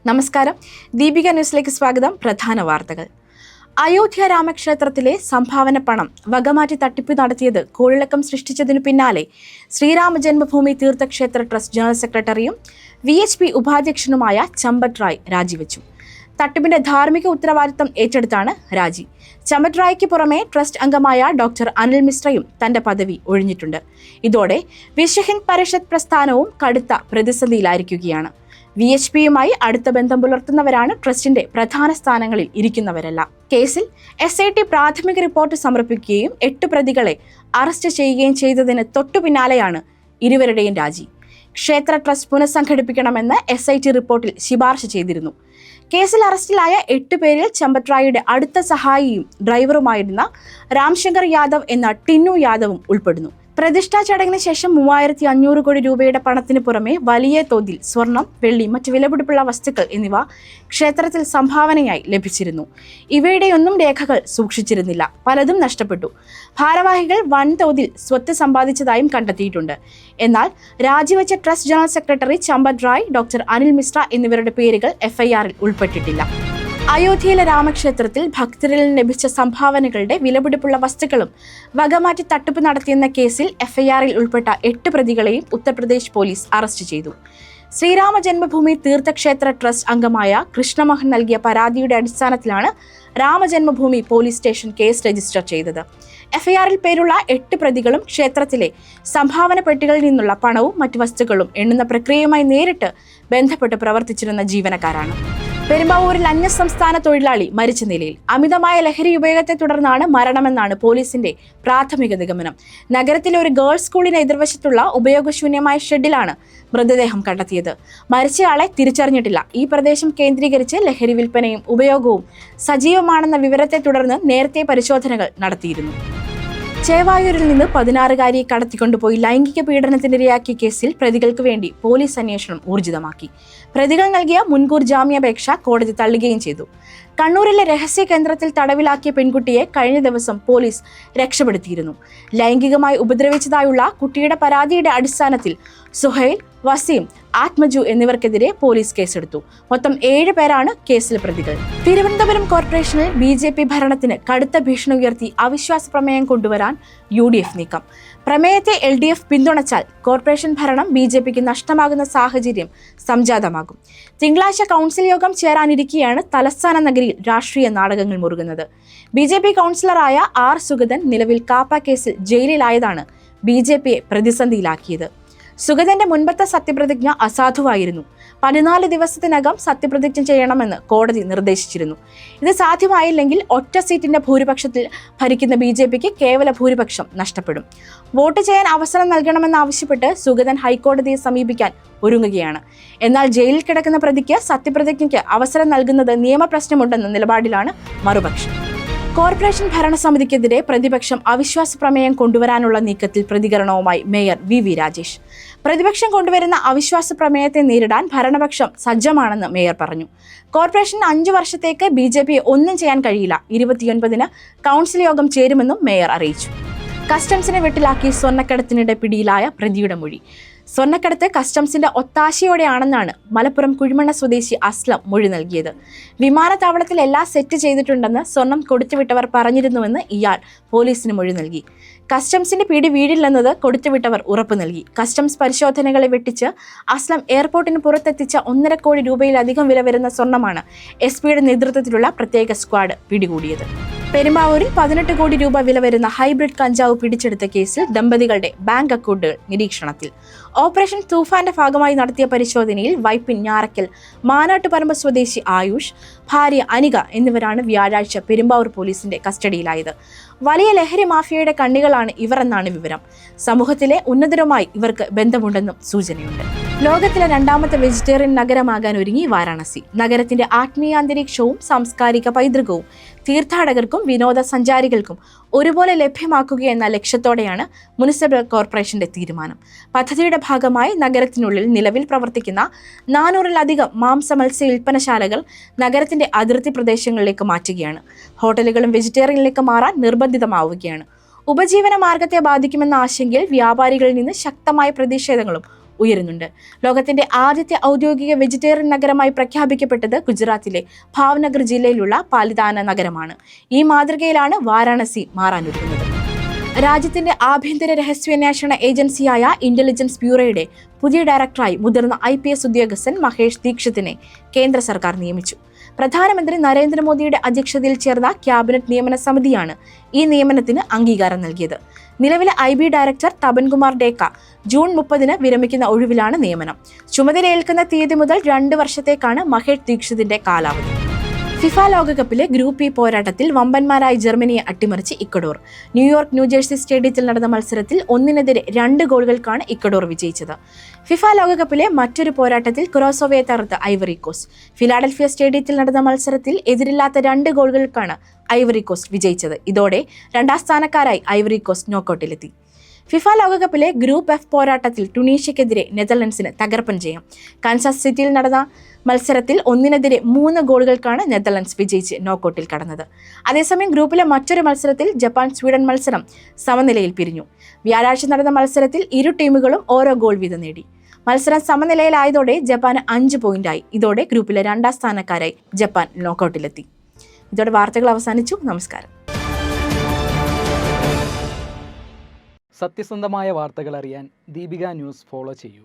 നമസ്കാരം, ദീപിക ന്യൂസിലേക്ക് സ്വാഗതം. പ്രധാന വാർത്തകൾ. അയോധ്യ രാമക്ഷേത്രത്തിലെ സംഭാവന പണം വകമാറ്റി തട്ടിപ്പ് നടത്തിയത് കോളിളക്കം സൃഷ്ടിച്ചതിനു പിന്നാലെ ശ്രീരാമ ജന്മഭൂമി തീർത്ഥക്ഷേത്ര ട്രസ്റ്റ് ജനറൽ സെക്രട്ടറിയും VHP ഉപാധ്യക്ഷനുമായ ചമ്പത് റായ് രാജിവെച്ചു. തട്ടിപ്പിന്റെ ധാർമ്മിക ഉത്തരവാദിത്തം ഏറ്റെടുത്താണ് രാജി. ചമ്പത് റായ്ക്ക് പുറമെ ട്രസ്റ്റ് അംഗമായ ഡോക്ടർ അനിൽ മിശ്രയും തന്റെ പദവി ഒഴിഞ്ഞിട്ടുണ്ട്. ഇതോടെ വിശ്വ ഹിന്ദ് പരിഷത്ത് പ്രസ്ഥാനവും കടുത്ത പ്രതിസന്ധിയിലായിരിക്കുകയാണ്. VHPയുമായി അടുത്ത ബന്ധം പുലർത്തുന്നവരാണ് ട്രസ്റ്റിന്റെ പ്രധാന സ്ഥാനങ്ങളിൽ ഇരിക്കുന്നവരല്ല. കേസിൽ SIT പ്രാഥമിക റിപ്പോർട്ട് സമർപ്പിക്കുകയും 8 പ്രതികളെ അറസ്റ്റ് ചെയ്യുകയും ചെയ്തതിന് തൊട്ടുപിന്നാലെയാണ് ഇരുവരുടെയും രാജി. ക്ഷേത്ര ട്രസ്റ്റ് പുനഃസംഘടിപ്പിക്കണമെന്ന് SIT റിപ്പോർട്ടിൽ ശുപാർശ ചെയ്തിരുന്നു. കേസിൽ അറസ്റ്റിലായ 8 പേരിൽ ചമ്പത് റായിയുടെ അടുത്ത സഹായിയും ഡ്രൈവറുമായിരുന്ന രാംശങ്കർ യാദവ് എന്ന ടിന്നു യാദവും ഉൾപ്പെടുന്നു. പ്രതിഷ്ഠാ ചടങ്ങിന് ശേഷം 3500 കോടി രൂപയുടെ പണത്തിന് പുറമെ വലിയ തോതിൽ സ്വർണം, വെള്ളി, മറ്റ് വിലപിടിപ്പുള്ള വസ്തുക്കൾ എന്നിവ ക്ഷേത്രത്തിൽ സംഭാവനയായി ലഭിച്ചിരുന്നു. ഇവയുടെയൊന്നും രേഖകൾ സൂക്ഷിച്ചിരുന്നില്ല. പലതും നഷ്ടപ്പെട്ടു. ഭാരവാഹികൾ വൻതോതിൽ സ്വത്ത് സമ്പാദിച്ചതായും കണ്ടെത്തിയിട്ടുണ്ട്. എന്നാൽ രാജിവെച്ച trust general secretary Champat Rai, doctor Anil Mishra എന്നിവരുടെ പേരുകൾ FIRൽ ഉൾപ്പെട്ടിട്ടില്ല. അയോധ്യയിലെ രാമക്ഷേത്രത്തിൽ ഭക്തരിൽ ലഭിച്ച സംഭാവനകളുടെ വിലപിടിപ്പുള്ള വസ്തുക്കളും വകമാറ്റി തട്ടിപ്പ് നടത്തിയെന്ന കേസിൽ FIRൽ ഉൾപ്പെട്ട 8 പ്രതികളെയും ഉത്തർപ്രദേശ് പോലീസ് അറസ്റ്റ് ചെയ്തു. ശ്രീരാമ ജന്മഭൂമി തീർത്ഥക്ഷേത്ര ട്രസ്റ്റ് അംഗമായ കൃഷ്ണമോഹൻ നൽകിയ പരാതിയുടെ അടിസ്ഥാനത്തിലാണ് Ramajanmabhoomi police station case register ചെയ്തത്. FIRൽ പേരുള്ള 8 പ്രതികളും ക്ഷേത്രത്തിലെ സംഭാവന പെട്ടികളിൽ നിന്നുള്ള പണവും മറ്റു വസ്തുക്കളും എണ്ണുന്ന പ്രക്രിയയുമായി നേരിട്ട് ബന്ധപ്പെട്ട് പ്രവർത്തിച്ചിരുന്ന ജീവനക്കാരാണ്. പെരുമ്പാവൂരിൽ അന്യസംസ്ഥാന തൊഴിലാളി മരിച്ച നിലയിൽ. അമിതമായ ലഹരി ഉപയോഗത്തെ തുടർന്നാണ് മരണമെന്നാണ് പോലീസിന്റെ പ്രാഥമിക നിഗമനം. നഗരത്തിലെ ഒരു ഗേൾസ് സ്കൂളിന് എതിർവശത്തുള്ള ഉപയോഗശൂന്യമായ ഷെഡിലാണ് മൃതദേഹം കണ്ടെത്തിയത്. മരിച്ചയാളെ തിരിച്ചറിഞ്ഞിട്ടില്ല. ഈ പ്രദേശം കേന്ദ്രീകരിച്ച് ലഹരി വിൽപ്പനയും ഉപയോഗവും സജീവമാണെന്ന വിവരത്തെ തുടർന്ന് നേരത്തെ പരിശോധനകൾ നടത്തിയിരുന്നു. ചേവായൂരിൽ നിന്ന് 16-കാരിയെ കടത്തിക്കൊണ്ടുപോയി ലൈംഗിക പീഡനത്തിനിരയാക്കിയ കേസിൽ പ്രതികൾക്ക് വേണ്ടി പോലീസ് അന്വേഷണം ഊർജിതമാക്കി. പ്രതികൾ നൽകിയ മുൻകൂർ ജാമ്യാപേക്ഷ കോടതി തള്ളുകയും ചെയ്തു. കണ്ണൂരിലെ രഹസ്യ കേന്ദ്രത്തിൽ തടവിലാക്കിയ പെൺകുട്ടിയെ കഴിഞ്ഞ ദിവസം പോലീസ് രക്ഷപ്പെടുത്തിയിരുന്നു. ലൈംഗികമായി ഉപദ്രവിച്ചതായുള്ള കുട്ടിയുടെ പരാതിയുടെ അടിസ്ഥാനത്തിൽ സുഹൈൽ, വസീം, ആത്മജു എന്നിവർക്കെതിരെ പോലീസ് കേസെടുത്തു. മൊത്തം 7 പേരാണ് കേസിലെ പ്രതികൾ. തിരുവനന്തപുരം കോർപ്പറേഷനിൽ BJP ഭരണത്തിന് കടുത്ത ഭീഷണി ഉയർത്തി അവിശ്വാസ പ്രമേയം കൊണ്ടുവരാൻ UDF നീക്കം. പ്രമേയത്തെ LDF പിന്തുണച്ചാൽ കോർപ്പറേഷൻ ഭരണം BJPക്ക് നഷ്ടമാകുന്ന സാഹചര്യം സംജാതമാകും. തിങ്കളാഴ്ച കൗൺസിൽ യോഗം ചേരാനിരിക്കെയാണ് തലസ്ഥാന നഗരിയിൽ രാഷ്ട്രീയ നാടകങ്ങൾ മുറുകുന്നത്. BJP കൗൺസിലറായ R സുഗതൻ നിലവിൽ കാപ്പ കേസിൽ ജയിലിലായതാണ് BJPയെ പ്രതിസന്ധിയിലാക്കിയത്. സുഗതന്റെ മുൻപത്തെ സത്യപ്രതിജ്ഞ അസാധുവായിരുന്നു. 14 ദിവസത്തിനകം സത്യപ്രതിജ്ഞ ചെയ്യണമെന്ന് കോടതി നിർദ്ദേശിച്ചിരുന്നു. ഇത് സാധ്യമായില്ലെങ്കിൽ ഒറ്റ സീറ്റിന്റെ ഭൂരിപക്ഷത്തിൽ ഭരിക്കുന്ന BJPക്ക് കേവല ഭൂരിപക്ഷം നഷ്ടപ്പെടും. വോട്ട് ചെയ്യാൻ അവസരം നൽകണമെന്നാവശ്യപ്പെട്ട് സുഗതൻ ഹൈക്കോടതിയെ സമീപിക്കാൻ ഒരുങ്ങുകയാണ്. എന്നാൽ ജയിലിൽ കിടക്കുന്ന പ്രതിക്ക് സത്യപ്രതിജ്ഞയ്ക്ക് അവസരം നൽകുന്നത് നിയമപ്രശ്നമുണ്ടെന്ന നിലപാടിലാണ് മറുപക്ഷം. കോർപ്പറേഷൻ ഭരണസമിതിക്കെതിരെ പ്രതിപക്ഷം അവിശ്വാസ പ്രമേയം കൊണ്ടുവരാനുള്ള നീക്കത്തിൽ പ്രതികരണവുമായി മേയർ VV രാജേഷ്. പ്രതിപക്ഷം കൊണ്ടുവരുന്ന അവിശ്വാസ പ്രമേയത്തെ നേരിടാൻ ഭരണപക്ഷം സജ്ജമാണെന്ന് മേയർ പറഞ്ഞു. കോർപ്പറേഷൻ 5 വർഷത്തേക്ക് BJPയെ ഒന്നും ചെയ്യാൻ കഴിയില്ല. 29-ന് കൗൺസിൽ യോഗം ചേരുമെന്നും മേയർ അറിയിച്ചു. കസ്റ്റംസിനെ വെട്ടിലാക്കി സ്വർണ്ണക്കടത്തിനിടെ പിടിയിലായ പ്രതിയുടെ മൊഴി. സ്വർണ്ണക്കടത്ത് കസ്റ്റംസിന്റെ ഒത്താശയോടെയാണെന്നാണ് മലപ്പുറം കുഴിമണ്ണ സ്വദേശി അസ്ലം മൊഴി നൽകിയത്. വിമാനത്താവളത്തിൽ എല്ലാം സെറ്റ് ചെയ്തിട്ടുണ്ടെന്ന് സ്വർണം കൊടുത്തുവിട്ടവർ പറഞ്ഞിരുന്നുവെന്ന് ഇയാൾ പോലീസിന് മൊഴി നൽകി. കസ്റ്റംസിന്റെ പിടി വീടില്ലെന്നത് കൊടുത്തുവിട്ടവർ ഉറപ്പു നൽകി. കസ്റ്റംസ് പരിശോധനകളെ വെട്ടിച്ച് അസ്ലം എയർപോർട്ടിന് പുറത്തെത്തിച്ച 1.5 കോടി രൂപയിലധികം വില വരുന്ന സ്വർണ്ണമാണ് SPയുടെ നേതൃത്വത്തിലുള്ള പ്രത്യേക സ്ക്വാഡ് പിടികൂടിയത്. പെരുമ്പാവൂരിൽ 18 കോടി രൂപ വില വരുന്ന ഹൈബ്രിഡ് കഞ്ചാവ് പിടിച്ചെടുത്ത കേസിൽ ദമ്പതികളുടെ ബാങ്ക് അക്കൗണ്ടുകൾ നിരീക്ഷണത്തിൽ. ഓപ്പറേഷൻ തൂഫാന്റെ ഭാഗമായി നടത്തിയ പരിശോധനയിൽ വൈപ്പിൻ ഞാറക്കൽ മാനാട്ടുപറമ്പ് സ്വദേശി ആയുഷ്, ഭാര്യ അനിക എന്നിവരാണ് വ്യാഴാഴ്ച പെരുമ്പാവൂർ പോലീസിന്റെ കസ്റ്റഡിയിലായത്. വലിയ ലഹരി മാഫിയയുടെ കണ്ണികളാണ് ഇവർ എന്നാണ് വിവരം. സമൂഹത്തിലെ ഉന്നതരുമായി ഇവർക്ക് ബന്ധമുണ്ടെന്നും സൂചനയുണ്ട്. ലോകത്തിലെ 2ാമത്തെ വെജിറ്റേറിയൻ നഗരമാകാൻ ഒരുങ്ങി വാരാണസി. നഗരത്തിന്റെ ആത്മീയാന്തരീക്ഷവും സാംസ്കാരിക പൈതൃകവും തീർത്ഥാടകർക്കും വിനോദസഞ്ചാരികൾക്കും ഒരുപോലെ ലഭ്യമാക്കുകയെന്ന ലക്ഷ്യത്തോടെയാണ് മുനിസിപ്പൽ കോർപ്പറേഷന്റെ തീരുമാനം. പദ്ധതിയുടെ ഭാഗമായി നഗരത്തിനുള്ളിൽ നിലവിൽ പ്രവർത്തിക്കുന്ന 400-ലധികം മാംസ മത്സ്യ വിൽപ്പനശാലകൾ നഗരത്തിന്റെ അതിർത്തി പ്രദേശങ്ങളിലേക്ക് മാറ്റുകയാണ്. ഹോട്ടലുകളും വെജിറ്റേറിയനിലേക്ക് മാറാൻ നിർബന്ധിതമാവുകയാണ്. ഉപജീവന മാർഗത്തെ ബാധിക്കുമെന്ന ആശങ്കയിൽ വ്യാപാരികളിൽ നിന്ന് ശക്തമായ പ്രതിഷേധങ്ങളും ഉയരുന്നുണ്ട്. ലോകത്തിന്റെ ആദ്യത്തെ ഔദ്യോഗിക വെജിറ്റേറിയൻ നഗരമായി പ്രഖ്യാപിക്കപ്പെട്ടത് ഗുജറാത്തിലെ ഭാവ്നഗർ ജില്ലയിലുള്ള പാലിതാന നഗരമാണ്. ഈ മാതൃകയിലാണ് വാരാണസി മാറാനൊരുങ്ങുന്നത്. രാജ്യത്തിന്റെ ആഭ്യന്തര രഹസ്യാന്വേഷണ ഏജൻസിയായ ഇന്റലിജൻസ് ബ്യൂറോയുടെ പുതിയ ഡയറക്ടറായി മുതിർന്ന IPS ഉദ്യോഗസ്ഥൻ മഹേഷ് ദീക്ഷിതിനെ കേന്ദ്ര സർക്കാർ നിയമിച്ചു. പ്രധാനമന്ത്രി നരേന്ദ്രമോദിയുടെ അധ്യക്ഷതയിൽ ചേർന്ന ക്യാബിനറ്റ് നിയമന സമിതിയാണ് ഈ നിയമനത്തിന് അംഗീകാരം നൽകിയത്. നിലവിലെ IB director Tapan Kumar Deka June 30 വിരമിക്കുന്ന ഒഴിവിലാണ് നിയമനം. ചുമതലയേൽക്കുന്ന തീയതി മുതൽ 2 വർഷത്തേക്കാണ് മഹേഷ് ദീക്ഷിതിന്റെ കാലാവധി. ഫിഫ ലോകകപ്പിലെ ഗ്രൂപ്പ് E പോരാട്ടത്തിൽ വമ്പന്മാരായി ജർമ്മനിയെ അട്ടിമറിച്ച് ഇക്വഡോർ. ന്യൂയോർക്ക് ന്യൂജേഴ്സി സ്റ്റേഡിയത്തിൽ നടന്ന മത്സരത്തിൽ 1-2 ഗോളുകൾക്കാണ് ഇക്വഡോർ വിജയിച്ചത്. ഫിഫ ലോകകപ്പിലെ മറ്റൊരു പോരാട്ടത്തിൽ കൊറോസോവയെ തകർത്ത് ഐവറി കോസ്റ്റ്. ഫിലാഡൽഫിയ സ്റ്റേഡിയത്തിൽ നടന്ന മത്സരത്തിൽ എതിരില്ലാത്ത 2 ഗോളുകൾക്കാണ് ഐവറി കോസ്റ്റ് വിജയിച്ചത്. ഇതോടെ 2ാം സ്ഥാനക്കാരായി ഐവറി കോസ്റ്റ് നോക്കൌട്ടിലെത്തി. ഫിഫ ലോകകപ്പിലെ ഗ്രൂപ്പ് F പോരാട്ടത്തിൽ ടുണീഷ്യക്കെതിരെ നെതർലൻഡ്സിന് തകർപ്പൻ ജയം. കാൻസാസ് സിറ്റിയിൽ നടന്ന മത്സരത്തിൽ 1-3 ഗോളുകൾക്കാണ് നെതർലൻഡ്സ് വിജയിച്ച് നോക്കൌട്ടിൽ കടന്നത്. അതേസമയം ഗ്രൂപ്പിലെ മറ്റൊരു മത്സരത്തിൽ ജപ്പാൻ സ്വീഡൻ മത്സരം സമനിലയിൽ പിരിഞ്ഞു. വ്യാഴാഴ്ച നടന്ന മത്സരത്തിൽ ഇരു ടീമുകളും ഓരോ ഗോൾ വീതം നേടി. മത്സരം സമനിലയിലായതോടെ ജപ്പാന് 5 പോയിന്റായി. ഇതോടെ ഗ്രൂപ്പിലെ 2ാം സ്ഥാനക്കാരായി ജപ്പാൻ നോക്കൌട്ടിലെത്തി. ഇതോടെ വാർത്തകൾ അവസാനിച്ചു. നമസ്കാരം. സത്യസന്ധമായ വാർത്തകൾ അറിയാൻ ദീപിക ന്യൂസ് ഫോളോ ചെയ്യൂ.